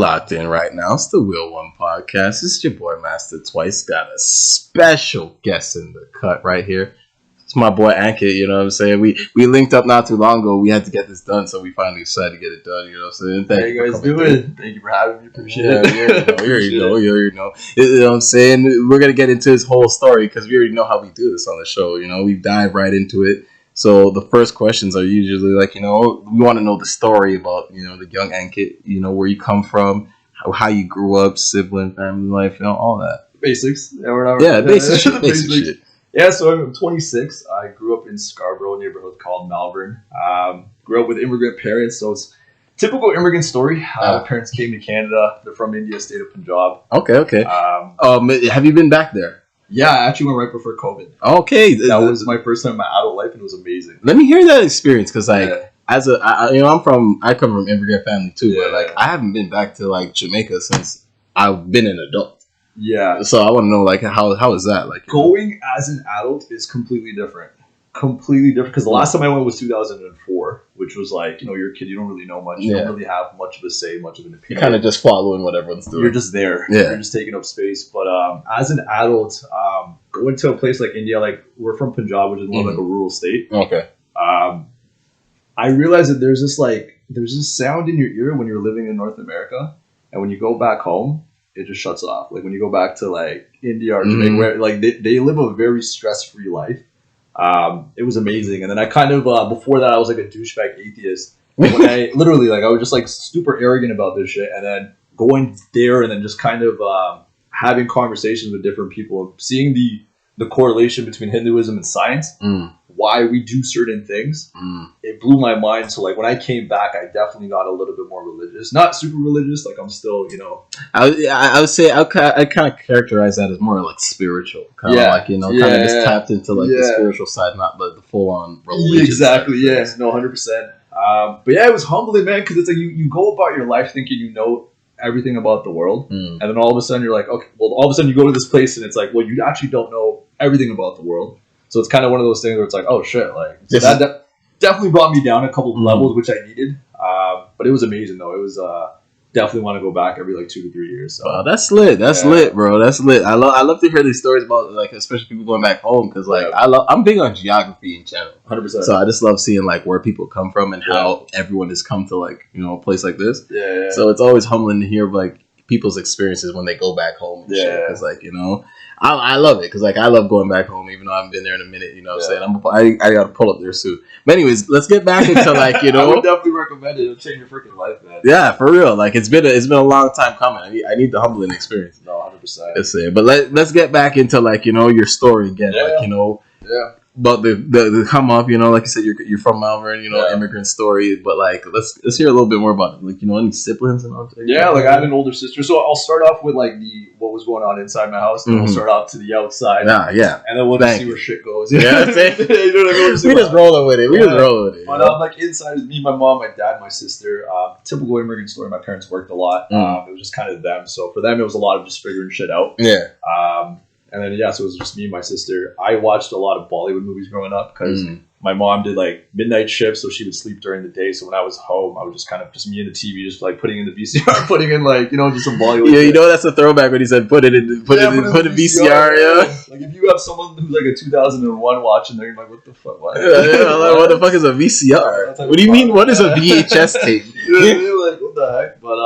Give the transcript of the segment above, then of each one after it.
locked in right now. It's the Wheel1 podcast. It's your boy Master Twice. Got a special guest in the cut right here. It's my boy Ankit, you know what I'm saying? We linked up not too long ago. We had to get this done, so we finally decided to get it done, you know what I'm saying? How you guys doing? Thank you for having me. Appreciate it. You already know. You know what I'm saying? We're going to get into this whole story because we already know how we do this on the show, you know? We dive right into it. So the first questions are usually like, you know, we want to know the story about, you know, the young Ankit, you know, where you come from, how you grew up, sibling, family life, you know, all that. Basics. Basic shit. Yeah, so I'm 26. I grew up in Scarborough, a neighborhood called Malvern. Grew up with immigrant parents, so it's typical immigrant story. Parents came to Canada. They're from India, state of Punjab. Okay. Have you been back there? Yeah, I actually went right before COVID. Okay. That was my first time in my adult life, and it was amazing. Let me hear that experience, because I come from immigrant family too, but like I haven't been back to like Jamaica since I've been an adult. Yeah. So I want to know, like, how is that? Like, going as an adult is completely different. Because the last time I went was 2004, which was like, you know, you're a kid, you don't really know much. You don't really have much of a say, much of an opinion. You're kind of just following what everyone's doing. You're just there. Yeah. You're just taking up space. But as an adult, going to a place like India, like, we're from Punjab, which is more like a rural state. Okay. I realized that there's this sound in your ear when you're living in North America, and when you go back home, it just shuts off. Like when you go back to like India or Jamaica, where like they live a very stress-free life. It was amazing. And then I kind of before that I was like a douchebag atheist. When I literally like I was just like super arrogant about this shit, and then going there and then just kind of having conversations with different people, seeing the correlation between Hinduism and science, why we do certain things. It blew my mind. So like when I came back, I definitely got a little bit more religious. Not super religious, like I'm still, you know. I would say I kind of characterize that as more like spiritual, kind of like, you know, kind of just tapped into like the spiritual side, not the full on religious. Exactly. Yes. No. 100%. But yeah, it was humbling, man, because it's like you go about your life thinking you know everything about the world, and then all of a sudden you're like, okay, well, all of a sudden you go to this place and it's like, well, you actually don't know everything about the world. So it's kind of one of those things where it's like, oh shit, like so that definitely brought me down a couple of levels, which I needed. But it was amazing though. It was definitely want to go back every like 2 to 3 years. So that's lit. That's lit, bro. That's lit. I love to hear these stories about like, especially people going back home, because like I'm big on geography in general. 100%. So I just love seeing like where people come from and how everyone has come to like, you know, a place like this. Yeah. So it's always humbling to hear like people's experiences when they go back home. Because like, you know, I love it, because like I love going back home, even though I haven't been there in a minute. You know what I'm saying? I got to pull up there soon. But anyways, let's get back into like, you know. I would definitely recommend it. It'll change your freaking life, man. Yeah, for real. Like it's been a long time coming. I need the humbling experience. No, 100%. Let's say, but let's get back into like, you know, your story again. Like, you know. Yeah. About the come up, you know, like you said, you're from Malvern, you know, immigrant story. But like, let's hear a little bit more about it. Like, you know, any siblings and all that. Yeah, like I have an older sister, so I'll start off with like what was going on inside my house, and then we'll start off to the outside. Yeah, and then we'll just see where shit goes. Yeah, that's it. You know what I mean? We just rolling with it. But like inside is me, my mom, my dad, my sister. Typical immigrant story. My parents worked a lot. It was just kind of them. So for them, it was a lot of just figuring shit out. Yeah. And then, so it was just me and my sister. I watched a lot of Bollywood movies growing up because my mom did like midnight shifts, so she would sleep during the day. So when I was home, I would just kind of just me and the TV, just like putting in the VCR, putting in like, you know, just some Bollywood. Yeah, you know, that's a throwback when he said put it in VCR. Yeah. Like if you have someone who's like a 2001 watching, they're like, what the fuck? What? Like, what the fuck is a VCR? What do you mean? What is a VHS tape? Like, what the heck? But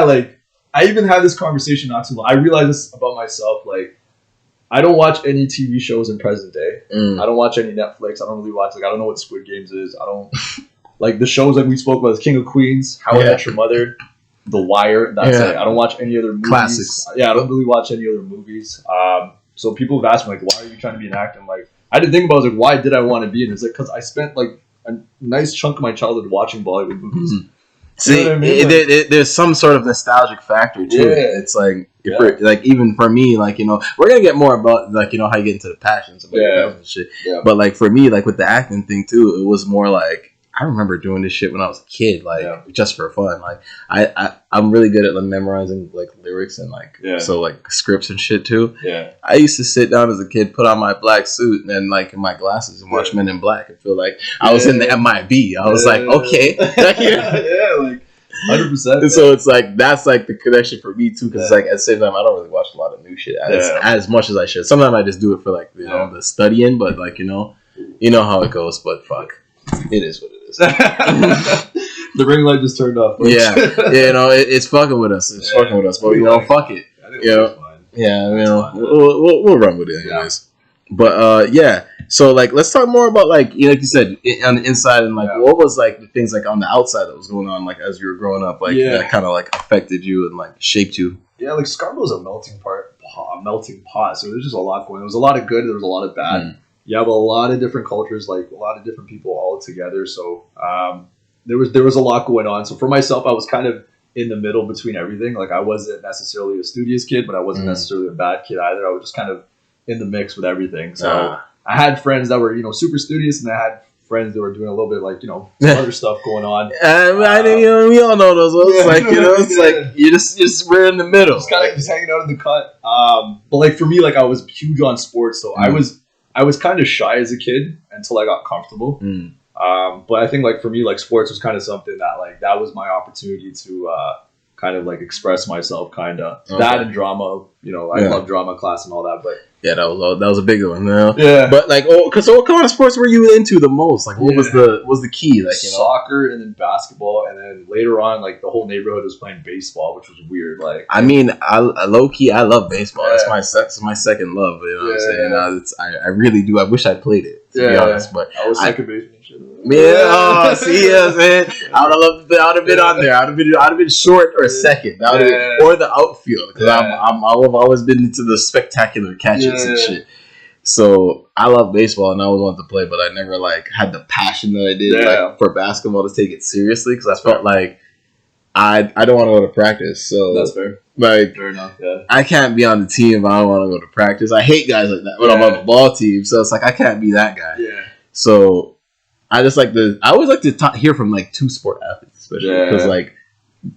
like I even had this conversation not too long. I realized this about myself, like. I don't watch any TV shows in present day. I don't watch any Netflix. I don't really watch, like, I don't know what Squid Games is. I don't, like, the shows like we spoke about, King of Queens, How I Met Your Mother, The Wire, that's it. I don't watch any other movies. Classics. Yeah, I don't really watch any other movies. So people have asked me, like, why are you trying to be an actor? I'm like, I didn't think about it. I was like, why did I want to be in it? It's like, because I spent, like, a nice chunk of my childhood watching Bollywood movies. See, you know what I mean? There's some sort of nostalgic factor too. Yeah. It's like, like even for me, like, you know, we're gonna get more about like, you know, how you get into the passions about and shit. Yeah. But like for me, like with the acting thing too, it was more like I remember doing this shit when I was a kid, like just for fun. Like I'm really good at like, memorizing like lyrics and like so like scripts and shit too. Yeah. I used to sit down as a kid, put on my black suit and like my glasses and watch Men in Black and feel like I was in the MIB. I was like, okay. 100%. So it's like that's like the connection for me too, because like at the same time I don't really watch a lot of new shit as much as I should. Sometimes I just do it for like know the studying, but like you know how it goes. But fuck, it is what it is. The ring light just turned off. Yeah, it's fucking with us. It's fucking with us, but fuck it. We'll run with it anyways. But so like let's talk more about like like you said on the inside and like what was like the things like on the outside that was going on like as you were growing up like that kind of like affected you and like shaped you. Yeah, like Scarborough's a melting pot. So there's just a lot going on. There was a lot of good. There was a lot of bad. You have a lot of different cultures, like a lot of different people all together. So there was a lot going on. So for myself, I was kind of in the middle between everything. Like I wasn't necessarily a studious kid, but I wasn't necessarily a bad kid either. I was just kind of in the mix with everything. So I had friends that were super studious, and I had friends that were doing a little bit like other stuff going on. We all know those. It's like it's like you just we're in the middle, just kind of just hanging out in the cut. But like for me, like I was huge on sports, so I was kind of shy as a kid until I got comfortable. But I think like for me, like sports was kind of something that like that was my opportunity to kind of like express myself, kind of that and drama. I love drama class and all that, but. Yeah, that was a big one. Yeah, but like, so what kind of sports were you into the most? Like, what was the key? Like, soccer, and then basketball, and then later on, like the whole neighborhood was playing baseball, which was weird. Like, I mean, I low key, I love baseball. That's my second love. You know what I'm saying? I really do. I wish I played it. To be honest, but I was second baseman. See, man. I would have been on there. I'd have been short or second, or the outfield because I've always been into the spectacular catches and shit. So I love baseball and I always wanted to play, but I never like had the passion that I did like, for basketball to take it seriously because I felt like I don't want to go to practice. So that's fair. Like, fair enough. Yeah. I can't be on the team if I don't want to go to practice. I hate guys like that when I'm on the ball team. So it's like I can't be that guy. Yeah. So. I always like to hear from like two sport athletes, especially because like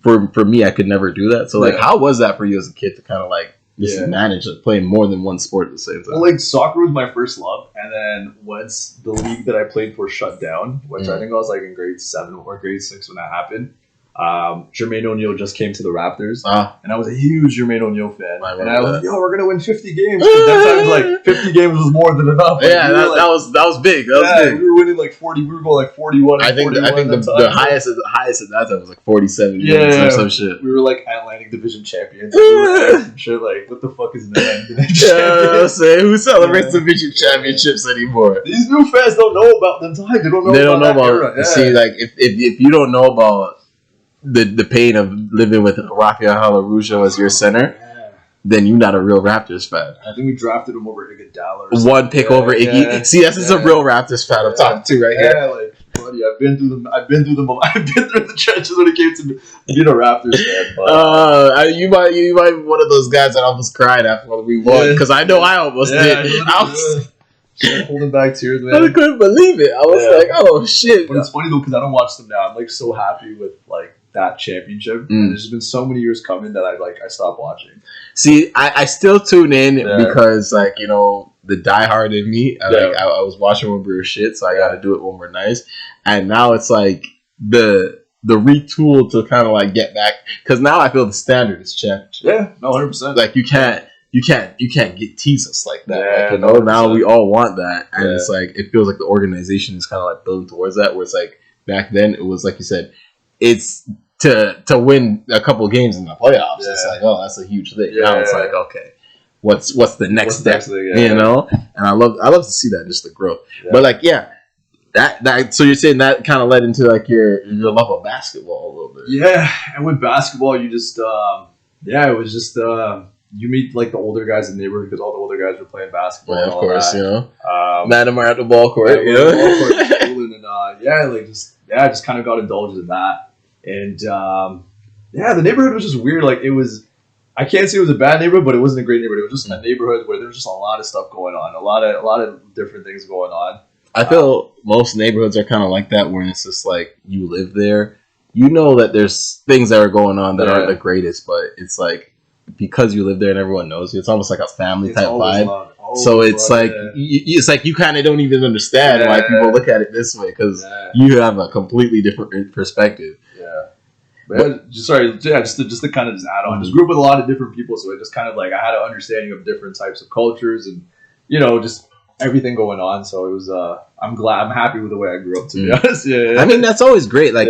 for me, I could never do that. So like, how was that for you as a kid to kind of like just manage like, playing more than one sport at the same time? Well, like soccer was my first love, and then once the league that I played for shut down, which I think I was like in grade 7 or grade 6 when that happened. Jermaine O'Neal just came to the Raptors, and I was a huge Jermaine O'Neal fan. And I was like, "Yo, we're gonna win 50 games." That time, like 50 games was more than enough. Like, that was big. That was big. We were winning like 40. We were going like 41. I think the highest at that time was like 47. Yeah, some shit. We were like Atlantic Division champions. Shit, like what the fuck is an Atlantic Division champions? Who celebrates division championships anymore? These new fans don't know about them time. They don't know about era. See, like if you don't know about the pain of living with Rafael Halarujo as your center, then you're not a real Raptors fan. I think we drafted him over Iguodala. One pick over Iggy. Yeah. See, that's a real Raptors fan I'm talking to right here. Yeah, like buddy, I've been through the trenches when it came to being a Raptors fan. But, you might be one of those guys that almost cried after we won because I know I almost did. I was holding back tears, man. I couldn't believe it. I was like, oh shit. But it's funny though because I don't watch them now. I'm like so happy with like that championship. And there's been so many years coming that I stopped watching. See, I still tune in because like the diehard in me. I was watching when we were shit, so I got to do it when we're nice. And now it's like the retool to kind of like get back because now I feel the standard is championship. Yeah, no, 100%. Like you can't get tease us like that. Yeah, like, now we all want that, and it's like it feels like the organization is kind of like building towards that. Where it's like back then it was like you said, it's to win a couple of games in the playoffs. Yeah. It's like that's a huge thing. Yeah, now it's like okay, what's the next step? And I love to see that just the growth. Yeah. But like that so you're saying that kind of led into like your love of basketball a little bit. Yeah, and with basketball you just it was just you meet like the older guys in the neighborhood because all the older guys were playing basketball. Yeah, of course, Madam at the ball court. Just kind of got indulged in that. And the neighborhood was just weird. Like it was, I can't say it was a bad neighborhood, but it wasn't a great neighborhood. It was just a neighborhood where there was just a lot of stuff going on, a lot of different things going on. I feel most neighborhoods are kind of like that, where it's just like you live there, you know that there's things that are going on that aren't the greatest, but it's like because you live there and everyone knows you, it's almost like a family type vibe. So it's like it's like you kind of don't even understand why people look at it this way because you have a completely different perspective. Just to kind of just add on. Just grew up with a lot of different people, so it just kind of like I had an understanding of different types of cultures and just everything going on. So it was I'm happy with the way I grew up, to be honest. Yeah. I mean, that's always great. Like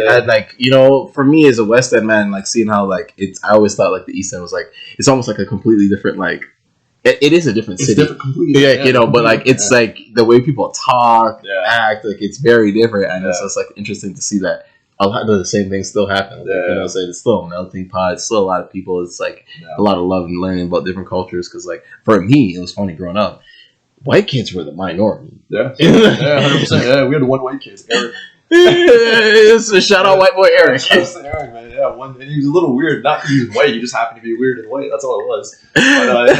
for me as a West End man, like seeing how like I always thought like the East End was like it's almost like a completely different like. It is a different city. Different completely. But like it's like the way people talk, act, like it's very different, and it's just like interesting to see that a lot of the same things still happen. Like, so it's still a melting pot. It's still a lot of people. It's like a lot of love and learning about different cultures. Because like for me, it was funny growing up. White kids were the minority. Yeah, 100%. Yeah, we had one white kid, Eric. So shout out white boy Eric. Eric, man. Yeah, and he was a little weird. Not because he was white, he just happened to be weird and white. That's all it was. But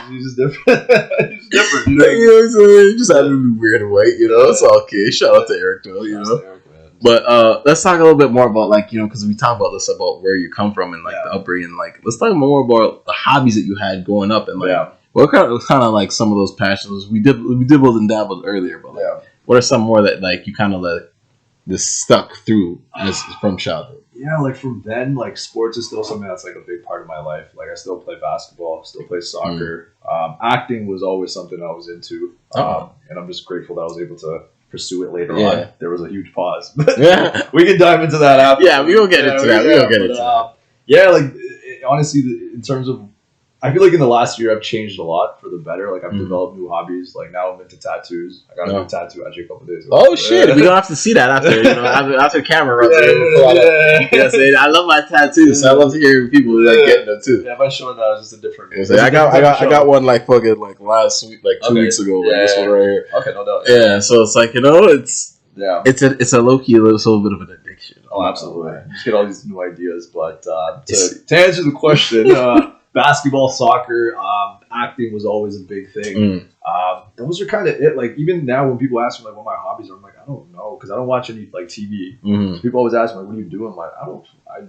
he's just different. He's different. He just happened to be weird and white. It's all okay. Shout out to Eric though. Eric, but let's talk a little bit more about like because we talk about this about where you come from and like the upbringing. Like let's talk more about the hobbies that you had growing up and like what kind of like some of those passions we dibbled and dabbled earlier. But like, what are some more that like you kind of like this stuck through as from childhood? Yeah, like from then, like sports is still something that's like a big part of my life. Like I still play basketball, still play soccer. Acting was always something I was into, and I'm just grateful that I was able to pursue it later on. There was a huge pause, but we can dive into that after. Yeah, we will get into that. We will get into that. Yeah, like honestly, in terms of. I feel like in the last year I've changed a lot for the better. Like I've developed new hobbies. Like now I'm into tattoos. I got a new tattoo actually a couple days ago. Oh shit! We don't have to see that after camera runs. I love my tattoos. So I love to hear people like getting them too. Yeah, if I show that, it's just a different. I got one like fucking like last week, like 2 weeks ago. Like this one right here. Okay, no doubt. Yeah, so it's like it's a low key little bit of an addiction. Oh, absolutely. You just get all these new ideas, but to answer the question. Basketball, soccer, acting was always a big thing. Those are kind of it. Like even now, when people ask me like what my hobbies are, I'm like I don't know because I don't watch any like TV. So people always ask me like, "What do you do?" I'm like, I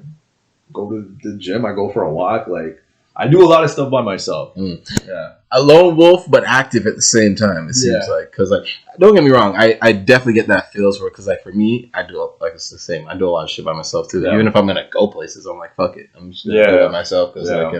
go to the gym. I go for a walk. Like I do a lot of stuff by myself. Yeah, a lone wolf, but active at the same time. It seems like because like don't get me wrong, I definitely get that feels for because like for me, I do like it's the same. I do a lot of shit by myself too. Even if I'm gonna go places, I'm like fuck it, I'm just gonna do it by myself because like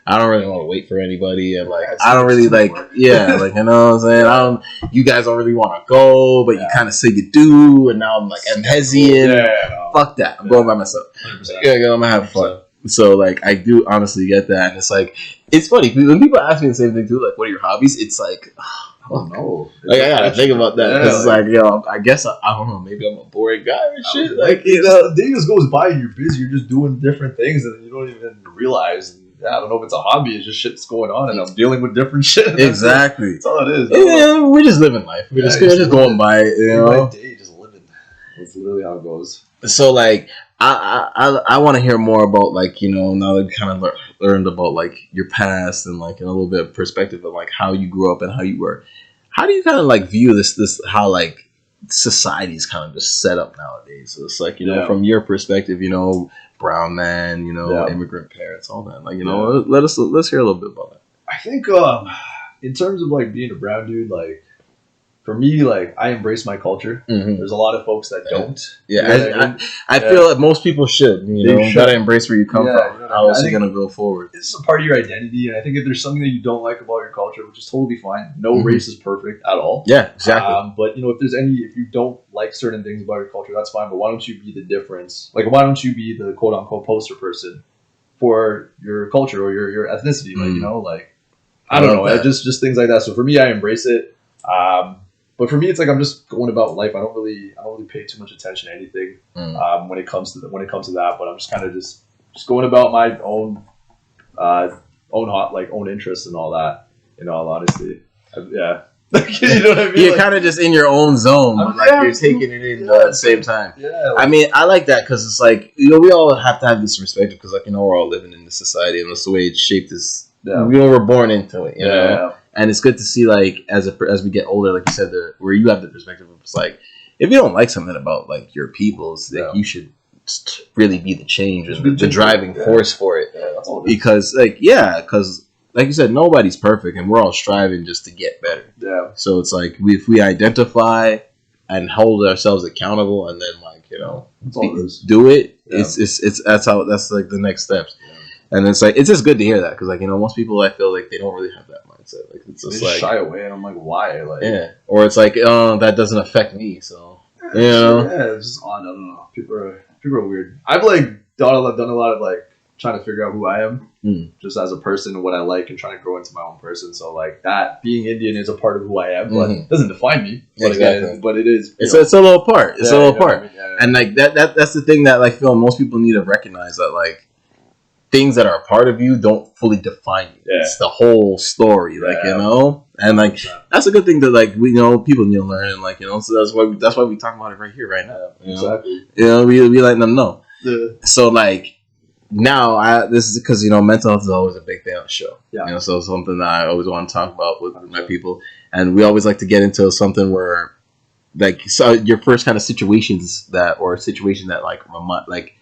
I don't really want to wait for anybody, and like I don't really like, like you know what I'm saying. You guys don't really want to go, but you kind of say you do, and now I'm like I'm hesitant. Fuck that, I'm going by myself. I'm gonna have fun. So like I do honestly get that, and it's like it's funny when people ask me the same thing too. Like, what are your hobbies? It's like I don't know. Like I gotta think about that because it's like I guess I don't know. Maybe I'm a boring guy or shit. Like the day just goes by, and you're busy. You're just doing different things, and you don't even realize. I don't know if it's a hobby. It's just shit's going on, and I'm dealing with different shit. Exactly. That's all it is. Yeah, we're just living life. We're just going by. My day, just living. That's literally how it goes. So, like, I want to hear more about, like, now that we kind of learned about, like, your past and, like, a little bit of perspective of, like, how you grew up and how you were. How do you kind of, like, view this how, like, society's kind of just set up nowadays? So it's like, from your perspective, brown man, immigrant parents, all that. Like, let's hear a little bit about that. I think in terms of like being a brown dude, like for me, like I embrace my culture. There's a lot of folks that don't. Yeah, I feel that most people should. You gotta embrace where you come from. How else are you gonna go forward? It's a part of your identity, and I think if there's something that you don't like about your culture, which is totally fine. No race is perfect at all. Yeah, exactly. But if you don't like certain things about your culture, that's fine. But why don't you be the difference? Like, why don't you be the quote unquote poster person for your culture or your ethnicity? Like, I don't know. Just things like that. So for me, I embrace it. But for me, it's like I'm just going about life. I don't really pay too much attention to anything when it comes to that. But I'm just kind of just going about my own own interests and all that. In all honesty, yeah. You know what I mean? You're kind of just in your own zone, but like you're taking it in at the same time. Yeah. I mean, I like that because it's like we all have to have this perspective because we're all living in this society and that's the way it's shaped. We're born into it, you know. And it's good to see, like, as we get older, like you said, where you have the perspective of, it's like, if you don't like something about, like, your peoples, like, you should really be the change and the driving force for it. Yeah, that's all it is. Because, like you said, nobody's perfect, and we're all striving just to get better. Yeah. So it's like, if we identify and hold ourselves accountable, and then, like, that's all it is. Do it, it's that's like the next steps. And it's like, it's just good to hear that, because like, you know, most people, I feel like they don't really have that mindset. Like, it's just they like shy away, and I'm like, why? Like, yeah, or it's like, oh, that doesn't affect me, so you know. Yeah, it's just odd. I don't know. People are weird. I've like done a lot of like trying to figure out who I am, just as a person and what I like, and trying to grow into my own person. So like that, being Indian is a part of who I am, but it doesn't define me. Exactly. But it is. It's a little part. It's a little part. I mean? And like that's the thing that like, Phil, most people need to recognize, that like, things that are a part of you don't fully define you. Yeah. It's the whole story, like, you know? And like, 100%. That's a good thing that like, we know people need to learn, and like, you know, so that's why we talk about it right here, right now. Exactly. You know, we letting them know. Yeah. So like, now this is because, you know, mental health is always a big thing on the show. Yeah. You know, so something that I always want to talk about with 100%. My people. And we always like to get into something where, like, so your first kind of situation that like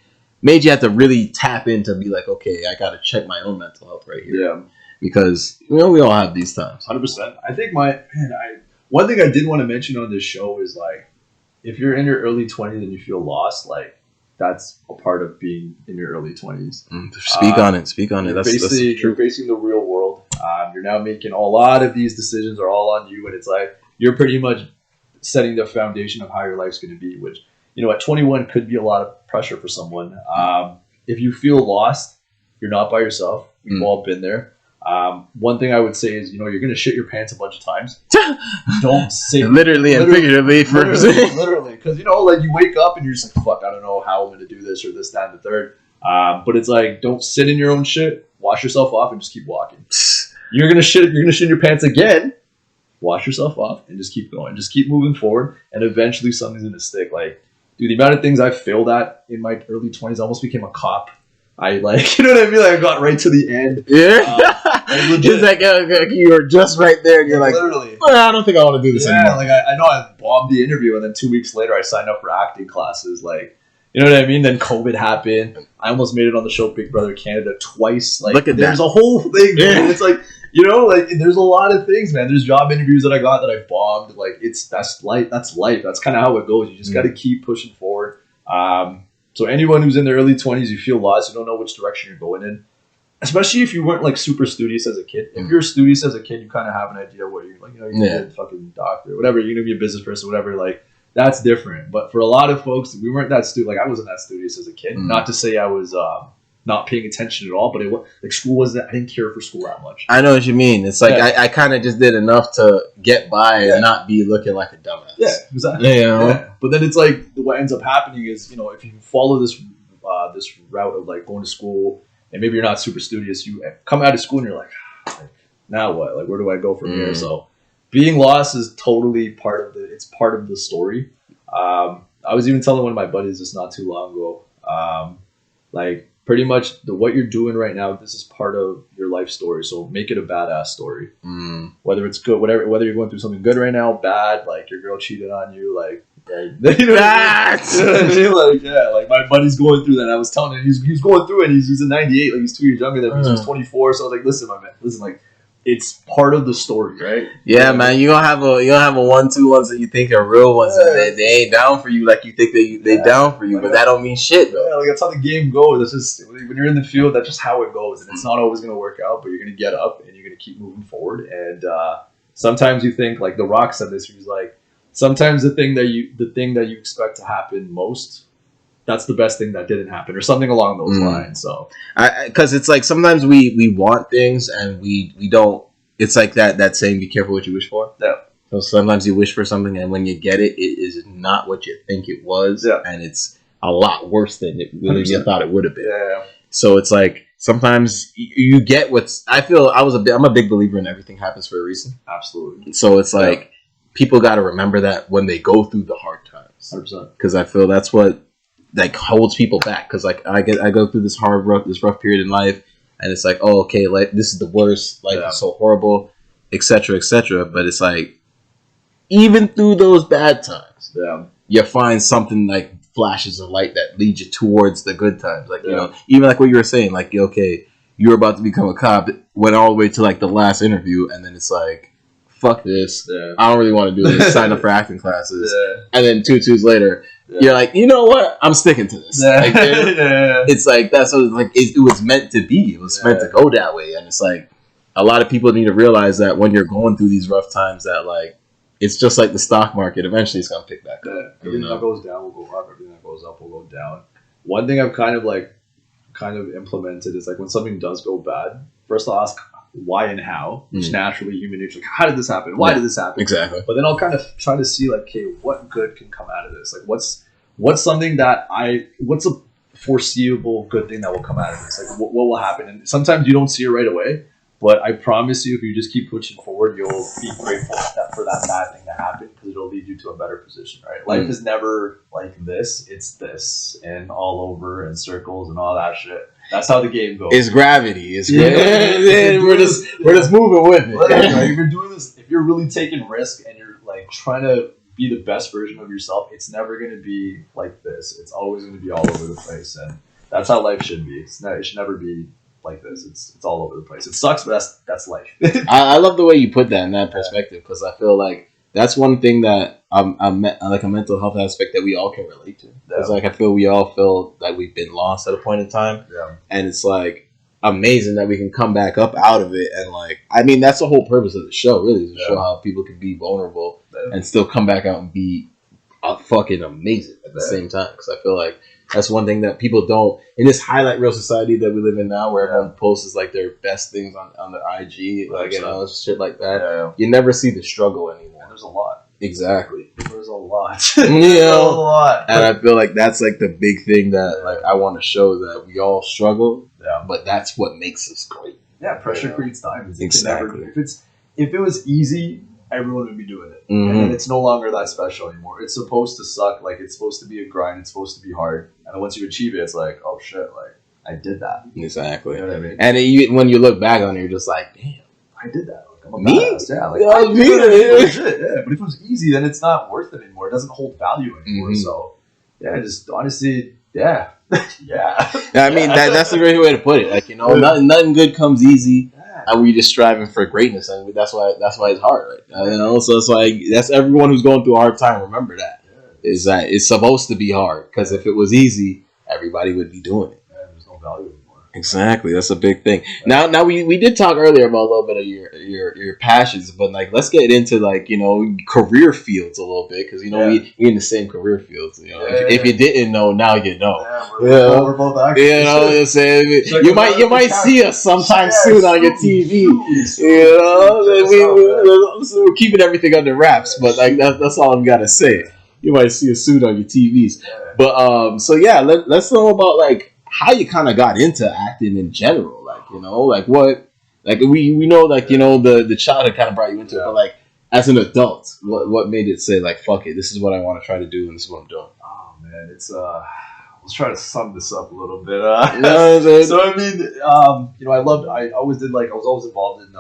made you have to really tap into, be like, okay, I got to check my own mental health right here. Yeah. Because, you know, we all have these times. 100%. I think one thing I did want to mention on this show is, like, if you're in your early 20s and you feel lost, like, that's a part of being in your early 20s. Speak on it. You're facing the real world. You're now making a lot of these decisions are all on you, and it's like, you're pretty much setting the foundation of how your life's going to be, which, you know, at 21 could be a lot of pressure for someone. If you feel lost, you're not by yourself. We've all been there. One thing I would say is, you know, you're going to shit your pants a bunch of times. Don't say literally and figuratively. Literally. Because, you know, like, you wake up and you're just like, fuck, I don't know how I'm going to do this or this, that, and the third. But it's like, don't sit in your own shit. Wash yourself off and just keep walking. You're going to shit your pants again. Wash yourself off and just keep going. Just keep moving forward, and eventually something's going to stick. Like, dude, the amount of things I failed at in my early 20s, I almost became a cop. I, like, you know what I mean? Like, I got right to the end. Yeah. It's like, you were just right there, and you're like, literally, I don't think I want to do this anymore. Like, I know I bombed the interview, and then 2 weeks later, I signed up for acting classes. Like, you know what I mean? Then COVID happened. I almost made it on the show Big Brother Canada twice. Like, there's a whole thing, man. It's like, you know, like, there's a lot of things, man. There's job interviews that I got that I bombed. Like, that's life. That's kind of how it goes. You just got to keep pushing forward. So anyone who's in their early 20s, you feel lost, you don't know which direction you're going in, especially if you weren't like super studious as a kid. If you're studious as a kid, you kind of have an idea what you're like, you know, you're gonna be a fucking doctor, whatever, you're gonna be a business person, whatever. Like, that's different. But for a lot of folks, we weren't that studious. Like, I wasn't that studious as a kid. Not to say I was not paying attention at all, but school wasn't. I didn't care for school that much. I know what you mean. It's like I kind of just did enough to get by and not be looking like a dumbass. Yeah, exactly. You know? Yeah. But then it's like, what ends up happening is, you know, if you follow this route of like going to school, and maybe you're not super studious, you come out of school and you're like now what? Like, where do I go from here? So being lost is totally part of the story. I was even telling one of my buddies this not too long ago. Like, pretty much what you're doing right now, this is part of your life story. So make it a badass story. Whether it's good, whether you're going through something good right now, bad, like your girl cheated on you, like, you know what I mean? Like, yeah, like my buddy's going through that. I was telling him he's going through it. He's a 98, like he's 2 years younger than me. So he's 24. So I was like, listen, my man, like, it's part of the story, right? Yeah, man. You gonna have a 1-2 ones that you think are real ones, and they ain't down for you like you think they down for you, but that don't mean shit, though. Yeah, like, that's how the game goes. That's just, when you're in the field, that's just how it goes, and it's not always gonna work out, but you're gonna get up and you're gonna keep moving forward. And sometimes you think, like The Rock said this, he was like, sometimes the thing that you expect to happen most, that's the best thing that didn't happen, or something along those lines. So, because it's like sometimes we want things and we don't. It's like that saying, "Be careful what you wish for." Yeah. So sometimes you wish for something, and when you get it, it is not what you think it was, and it's a lot worse than you thought it would have been. Yeah. So it's like sometimes you get what's. I'm a big believer in everything happens for a reason. Absolutely. So it's like people got to remember that when they go through the hard times. 100%. Because I feel that's what like holds people back. Because like I go through this rough period in life, and it's like, oh, okay, like this is the worst. Life is so horrible, etc., etc. But it's like, even through those bad times, you find something like flashes of light that leads you towards the good times. Like, you know, even like what you were saying, like, okay, you were about to become a cop, went all the way to like the last interview, and then it's like, fuck this. I don't really want to do this. Sign up for acting classes. And then 2 2s later, you're like, you know what? I'm sticking to this. Like, it's like that's what like it was meant to be. It was meant to go that way, and it's like a lot of people need to realize that when you're going through these rough times, that like it's just like the stock market. Eventually, it's gonna pick back up. Everything that goes down will go up. Everything that goes up will go down. One thing I've kind of implemented is like when something does go bad, first I'll ask why and how, which naturally human nature, like, how did this happen? Why did this happen? Exactly. But then I'll kind of try to see like, okay, what good can come out of this? Like what's something that what's a foreseeable good thing that will come out of this? Like what will happen? And sometimes you don't see it right away, but I promise you, if you just keep pushing forward, you'll be grateful for that bad thing to happen because it'll lead you to a better position, right? Life is never like this. It's this and all over and circles and all that shit. That's how the game goes. It's gravity. It's we're just moving with it. If you're doing this, if you're really taking risk and you're like trying to be the best version of yourself, it's never going to be like this. It's always going to be all over the place, and that's how life should be. It should never be like this. It's all over the place. It sucks, but that's life. I love the way you put that in that perspective because I feel like that's one thing that like a mental health aspect that we all can relate to. It's like I feel we all feel like we've been lost at a point in time, and it's like amazing that we can come back up out of it. And like I mean, that's the whole purpose of the show, really, is to show how people can be vulnerable and still come back out and be fucking amazing at the same time. Because I feel like that's one thing that people don't in this highlight reel society that we live in now, where everyone posts like their best things on their IG, like shit like that. You never see the struggle anymore. There's a lot. Exactly. There's a lot. There's a lot. And I feel like that's like the big thing that like I want to show that we all struggle. Yeah. But that's what makes us great. Yeah, pressure creates diamonds. Exactly. If it was easy, everyone would be doing it. And it's no longer that special anymore. It's supposed to suck. Like it's supposed to be a grind. It's supposed to be hard. And then once you achieve it, it's like, oh shit, like I did that. Exactly. You know what I mean? And when you look back on it, you're just like, damn, I did that. Like, I'm a me? badass. Yeah, like I did it. Yeah. But if it was easy, then it's not worth it anymore. It doesn't hold value anymore. So yeah, just honestly, yeah. I mean that's the great way to put it. Like, you know, nothing good comes easy. And we're just striving for greatness, and that's why it's hard, right? You know, so that's everyone who's going through a hard time. Remember that is that it's supposed to be hard, because if it was easy, everybody would be doing it. There's no value anymore. Exactly, that's a big thing. Now we did talk earlier about a little bit of your passions, but like let's get into like, you know, career fields a little bit, because you know we in the same career fields. You know, if you didn't know, now you know. We're both actors. You know what I'm saying? You might see us sometime soon on your TV. You know, we're keeping everything under wraps, but like that's all I've got to say. You might see us soon on your TVs. But so yeah, let's know about like how you kind of got into acting in general. Like, you know, like what, like we know, like, you know, the childhood kind of brought you into it, but like as an adult, what made it say like, fuck it, this is what I want to try to do and this is what I'm doing? Oh man, it's let's try to sum this up a little bit. So I mean, you know, I always was involved in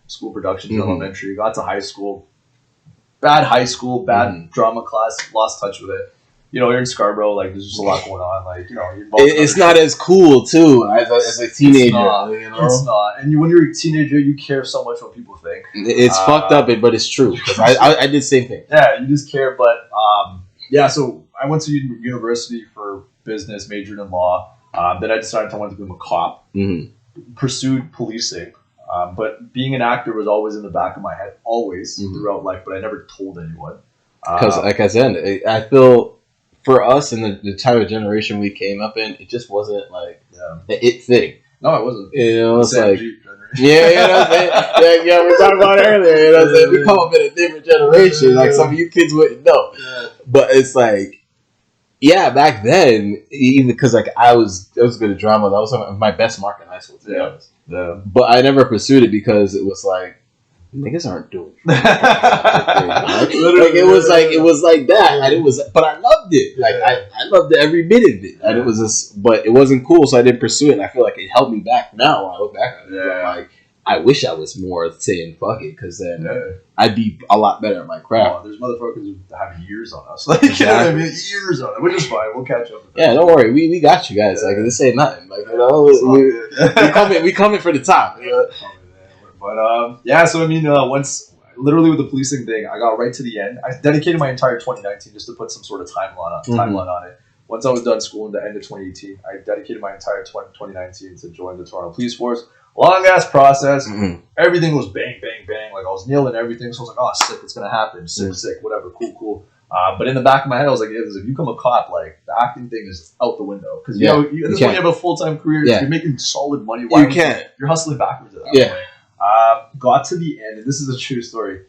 school productions in elementary. Got to high school, bad drama class, lost touch with it. You know, you're in Scarborough, like there's just a lot going on. Like, you know, it's not as cool too as a teenager. It's not, you know? It's not. And when you're a teenager, you care so much what people think. It's fucked up, but it's true. I did the same thing. Yeah, you just care. But so I went to university for business, majored in law. Then I decided I wanted to become a cop. Pursued policing. But being an actor was always in the back of my head, always throughout life. But I never told anyone. Because, like I said, I feel for us and the type of generation we came up in, it just wasn't like it thing. No, it wasn't. You know, it's like, you know what I'm saying? Yeah, we talked about it earlier. You know what I'm saying? We come up in a different generation. Like some of you kids wouldn't know. But it's like, yeah, back then, even because like I was good at drama. That was my best mark in high school, to be honest. Yeah. But I never pursued it because it was like, niggas aren't doing it. Like it was like that, and it was, but I loved it. Like I loved every bit of it, and it was just, but it wasn't cool, so I didn't pursue it. And I feel like it held me back. Now when I look back at it, I'm like, I wish I was more saying fuck it, because then I'd be a lot better at my craft. There's motherfuckers who have years on us, like you know what I mean? Years on it, which is fine. We'll catch up. Yeah, don't worry, we got you guys. Like this ain't nothing. Like, you know, we coming for the top. You know? But so I mean, once literally with the policing thing, I got right to the end. I dedicated my entire 2019 just to put some sort of timeline on it. Once I was done school in the end of 2018, I dedicated my entire 2019 to join the Toronto Police Force. Long ass process. Everything was bang, bang, bang. Like I was nailing everything. So I was like, oh, sick, it's gonna happen. Sick, whatever, cool. But in the back of my head, I was like, if you become a cop, like the acting thing is out the window because when you have a full-time career, you're making solid money. Why you can't? You're hustling backwards at that point. Got to the end, and this is a true story.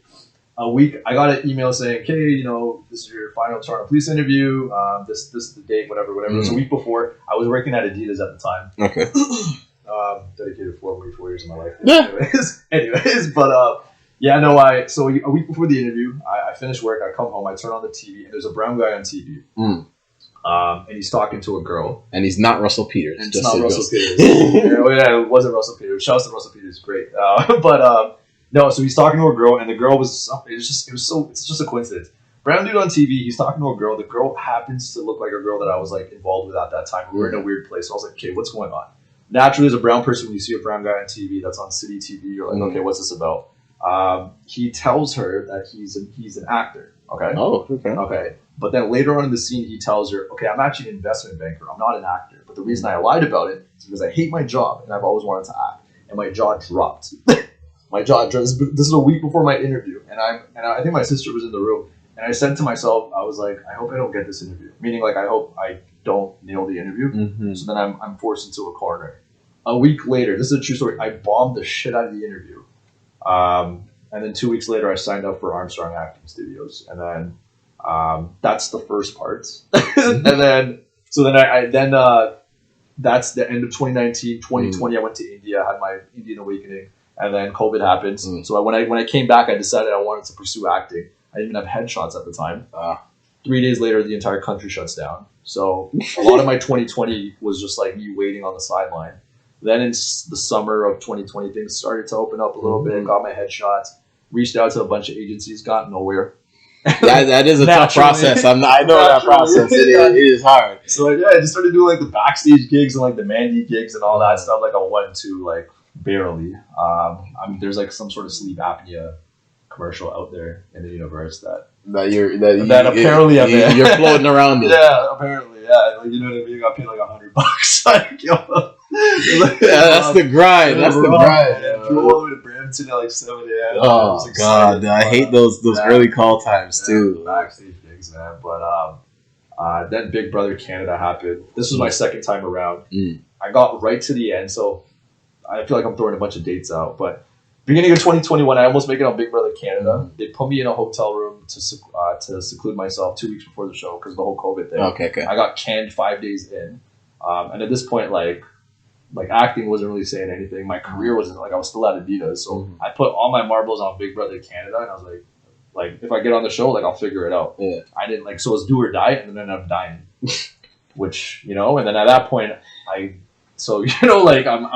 A week, I got an email saying, "Okay, you know, this is your final Toronto police interview. This is the date, whatever." It's a week before. I was working at Adidas at the time. Okay. Dedicated 4 years of my life. Anyways, but so a week before the interview, I finish work. I come home. I turn on the TV, and there's a brown guy on TV. And he's talking to a girl. And he's not Russell Peters. And it's not Russell Peters. It wasn't Russell Peters. Shouts to Russell Peters, great. No, so he's talking to a girl, and the girl it's just a coincidence. Brown dude on TV, he's talking to a girl. The girl happens to look like a girl that I was like involved with at that time. We were in a weird place. So I was like, okay, what's going on? Naturally, as a brown person, when you see a brown guy on TV that's on city TV, you're like, okay, what's this about? He tells her that he's an actor. Okay. Oh, okay. Okay. But then later on in the scene, he tells her, okay, I'm actually an investment banker. I'm not an actor. But the reason I lied about it is because I hate my job and I've always wanted to act. And my jaw dropped. This is a week before my interview. And I think my sister was in the room. And I said to myself, I was like, I hope I don't get this interview. Meaning, like, I hope I don't nail the interview. So then I'm forced into a corner. A week later, this is a true story, I bombed the shit out of the interview. And then 2 weeks later, I signed up for Armstrong Acting Studios. And then that's the first part. And then, that's the end of 2019. 2020, I went to India, had my Indian awakening. And then COVID happened. So when I came back, I decided I wanted to pursue acting. I didn't even have headshots at the time. 3 days later, the entire country shuts down. So a lot of my 2020 was just like me waiting on the sideline. Then in the summer of 2020, things started to open up a little bit. Got my headshots. Reached out to a bunch of agencies. Got nowhere. That is a tough process. I know that process. It is hard. So I just started doing like the backstage gigs and like the Mandy gigs and all that stuff. Like a 1-2, like barely. There's like some sort of sleep apnea commercial out there in the universe that apparently you're floating around it. Yeah, apparently, yeah. Like, you know what I mean? You got paid like $100. That's the grind. That's the grind. Yeah, flew all the way to Brampton at like 7 a.m. Oh god, I hate those early call times too. Backstage gigs, man. But then Big Brother Canada happened. This was my second time around. I got right to the end, so I feel like I'm throwing a bunch of dates out, but beginning of 2021, I almost make it on Big Brother Canada. They put me in a hotel room to seclude myself 2 weeks before the show because of the whole COVID thing. Okay. I got canned 5 days in, and at this point, like acting wasn't really saying anything. My career wasn't like I was still at Adidas, so I put all my marbles on Big Brother Canada, and I was like if I get on the show, like I'll figure it out. Yeah. I didn't so it was do or die, and then I ended up dying, which and then at that point I'm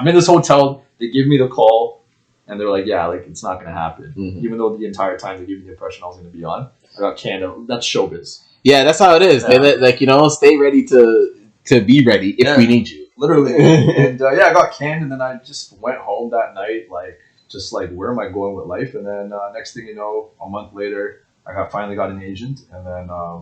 in this hotel. They give me the call. And they're like, yeah, like it's not going to happen. Even though the entire time they gave me the impression I was going to be on. I got Canada. That's showbiz. Yeah, that's how it is. Yeah. They stay ready to be ready if we need you. Literally. And I got canned, and then I just went home that night, where am I going with life? And then next thing you know, a month later, I finally got an agent, and then I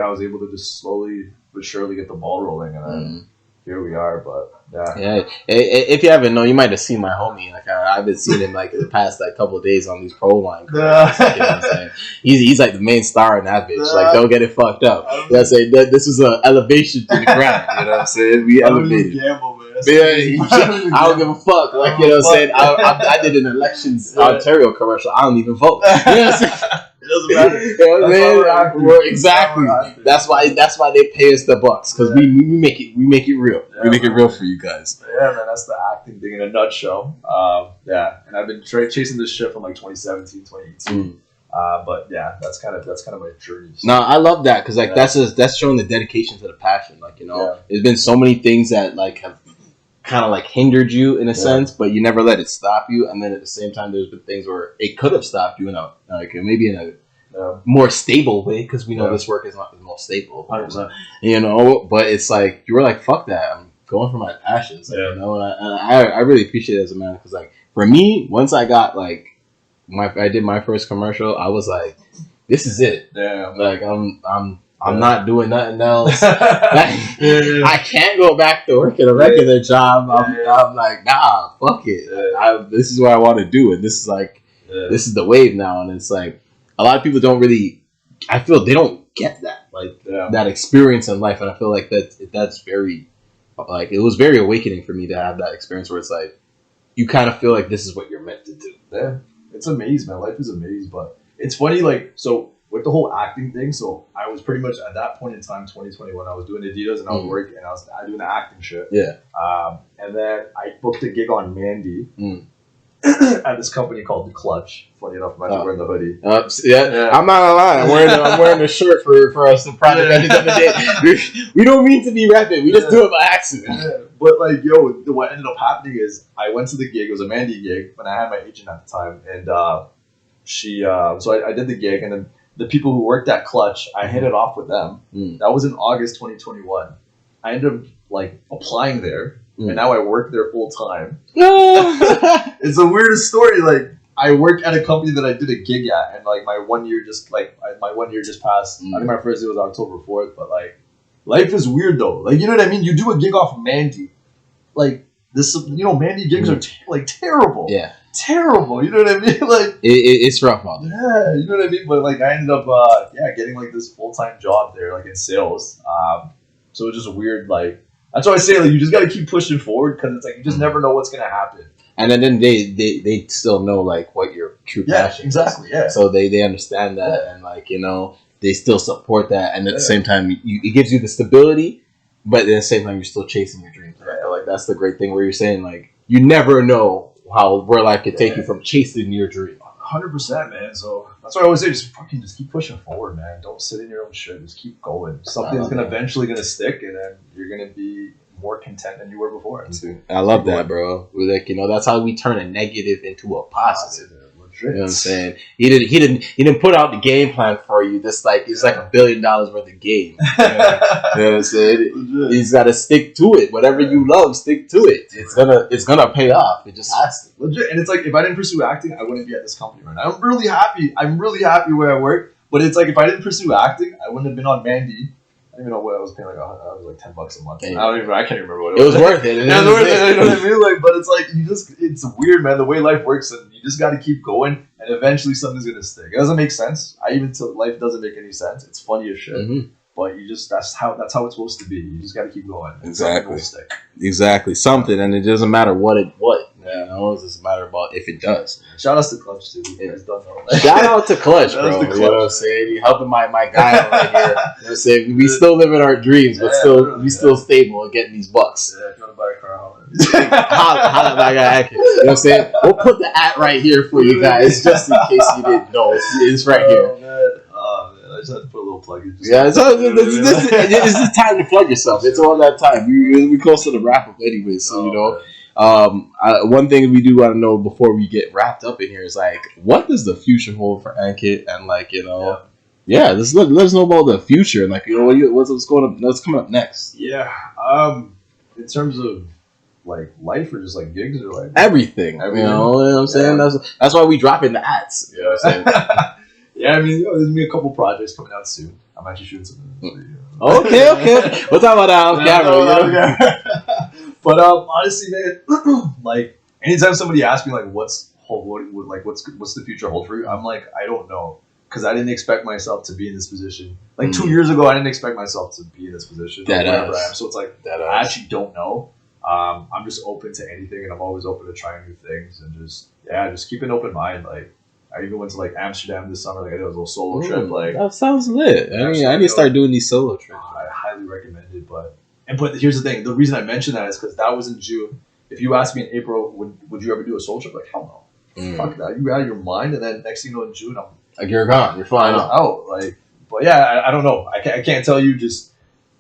was able to just slowly but surely get the ball rolling, and then here we are. But yeah. If you haven't known, you might have seen my homie. Like I've been seeing him the past couple of days on these pro line. You know what I'm saying? He's like the main star in that bitch. Don't get it fucked up. Let's say that this was an elevation to the ground. You know what I'm saying? We elevated. Gamble, man. I don't give a fuck. You know what I'm saying? I did an elections Ontario commercial. I don't even vote. You know what I'm saying? It doesn't matter. You know what I mean? Exactly. That's why they pay us the bucks because we make it real. We make it real for you guys. Yeah, man. That's the acting thing in a nutshell. And I've been chasing this shit from 2017, 2018. But yeah, that's kind of my journey. No, I love that because that's showing the dedication to the passion. There's been so many things that have kind of hindered you in a sense, but you never let it stop you. And then at the same time, there's been things where it could have stopped you maybe in a more stable way because we know this work is not the most stable. 100%. But it's you were fuck that. I'm going for my passions. And I really appreciate it as a man because for me, once I got I did my first commercial, I was like, this is it. Damn. Like I'm not doing nothing else. I can't go back to work at a regular job. I'm like, nah, fuck it. This is what I want to do, and this is like, this is the wave now. And it's like, a lot of people don't really. I feel they don't get that, like that experience in life, and I feel like that's very, like, it was very awakening for me to have that experience where it's like, you kind of feel like this is what you're meant to do. Yeah, it's a maze, man. Life is a maze, but it's funny, like, so. With the whole acting thing, so I was pretty much at that point in time, 2021, I was doing Adidas and I was working and I was doing the acting shit. Yeah. And then I booked a gig on Mandy at this company called The Clutch. Funny enough, I'm actually wearing the hoodie. I'm not gonna lie. I'm wearing a shirt for us to project at the end of the day. We don't mean to be rapping. We just do it by accident. Yeah. But like, yo, what ended up happening is I went to the gig. It was a Mandy gig, but I had my agent at the time, and so I did the gig, and then the people who worked at Clutch, I hit it off with them. That was in August 2021. I ended up like applying there, and now I work there full time. It's the weirdest story. Like, I work at a company that I did a gig at, and like my 1 year just passed. I think my first day was October 4th, but like, life is weird though. Like, you know what I mean? You do a gig off Mandy, like this. You know, Mandy gigs are terrible. Yeah. Terrible, you know what I mean? Like, it's rough out there. Yeah, you know what I mean? But like, I ended up getting like this full-time job there, like in sales. So it's just weird. Like, that's why I say, like, you just got to keep pushing forward, because it's like you just never know what's gonna happen. And then they still know like what your true passion is. Exactly. Yeah. So they understand that, and like, you know, they still support that, and at the same time, it gives you the stability, but at the same time, you're still chasing your dreams. Right? Like, that's the great thing where you're saying, like, you never know where life could take you from chasing your dream. 100%, man. So that's why I always say, just keep pushing forward, man. Don't sit in your own shit. Just keep going. Something's eventually gonna stick, and then you're gonna be more content than you were before. I love that, bro. Like, you know, that's how we turn a negative into a positive. You know what I'm saying? He didn't put out the game plan for you. This like, it's like $1 billion worth of game. You know what I'm saying? He's got to stick to it. Whatever you love, stick to it. It's gonna pay off. It just has to. Legit. And it's like, if I didn't pursue acting, I wouldn't be at this company right now. I'm really happy where I work. But it's like, if I didn't pursue acting, I wouldn't have been on Mandy. I don't even know what I was paying. Like, I was like $10 a month. Damn. I can't even remember what it was. It was worth it. You know what I mean? Like, but it's like, it's weird, man. The way life works, and you just got to keep going, and eventually something's gonna stick. It doesn't make sense. Life doesn't make any sense. It's funny as shit. But that's how it's supposed to be. You just got to keep going. Exactly. Something, and it doesn't matter what. You know, it's just a matter about if it does. Shout out to Clutch too. You guys don't know. Shout out to Clutch, bro. You know what I'm saying? He helping my guy out right here. You know what I'm saying? We still living our dreams, but we still stable and getting these bucks. Yeah, if you want to buy a car, holla at my guy Ankit. You know what I'm saying? We'll put the @ right here for you guys, just in case you didn't know. It's right here. Oh, man. I just had to put a little plug in. Yeah, it's just time to plug yourself. It's all that time. We're close to the wrap up anyway, so you know. One thing we do want to know before we get wrapped up in here is like, what does the future hold for Ankit? And like, you know, let us know about the future, and like, you know, what's coming up next. Yeah. In terms of like life, or just like gigs, or like everything. You know what I'm saying? That's why we drop in the ads. You know what I'm saying? Yeah, I mean, there's gonna be a couple projects coming out soon. I'm actually shooting something. Okay. We'll talk about that off camera. But honestly, man, like, anytime somebody asks me like, what's the future hold for you? I'm like, I don't know, because I didn't expect myself to be in this position. Like 2 years ago, I didn't expect myself to be in this position. Wherever I am. So it's like, I actually don't know. I'm just open to anything, and I'm always open to trying new things, and just keep an open mind. Like, I even went to like Amsterdam this summer. Like, I did a little solo trip. Like, that sounds lit. I need to start doing these solo trips. I highly recommend it. But here's the thing. The reason I mentioned that is because that was in June. If you asked me in April, would you ever do a solo trip? Like, hell no. Fuck that. You out of your mind. And then next thing you know, in June, I'm like, you're gone. You're flying out. Like, but yeah, I don't know. I can't tell you.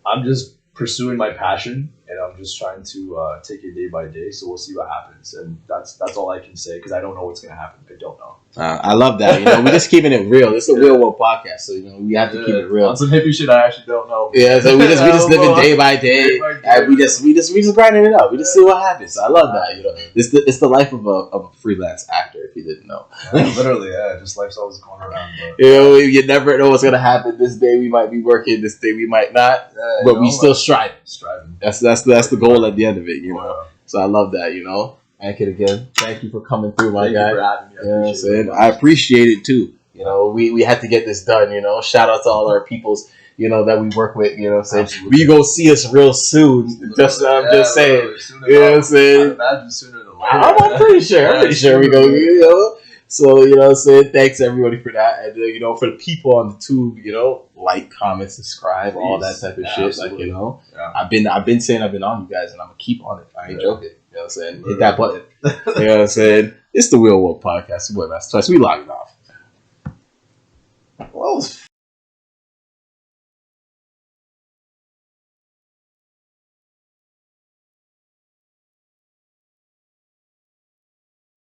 I'm just pursuing my passion, and I'm just trying to take it day by day. So we'll see what happens, and that's all I can say because I don't know what's gonna happen. I don't know. I love that. We're just keeping it real. This is a Wheel1 podcast, so we have to keep it real. On some hippie shit, I actually don't know. Yeah, so we just living day by day, and we just grinding it out. We just see what happens. I love that. It's the life of a freelance actor. If you didn't know, literally, just life's always going around. But, you never know what's gonna happen. This day we might be working. This day we might not. But we still striving. That's the goal at the end of it. So I love that. Ankit, again, thank you for coming through, my guy. Thank you for having me. You know what I'm saying? I appreciate it too. We had to get this done. Shout out to all our peoples. That we work with. You know what I'm saying? We gonna see us real soon. I'm just saying. You know what I'm saying? Imagine sooner than later. I'm pretty sure we go. So, what I'm saying? Thanks everybody for that. And, for the people on the tube, like, comment, subscribe, all that type of shit. Absolutely. Like, I've been saying I've been on you guys and I'm going to keep on it. I ain't joking. You know what I'm saying? Hit that button. You know what I'm saying? It's the Wheel1 podcast. Boy, that's twice. We logged off. Well,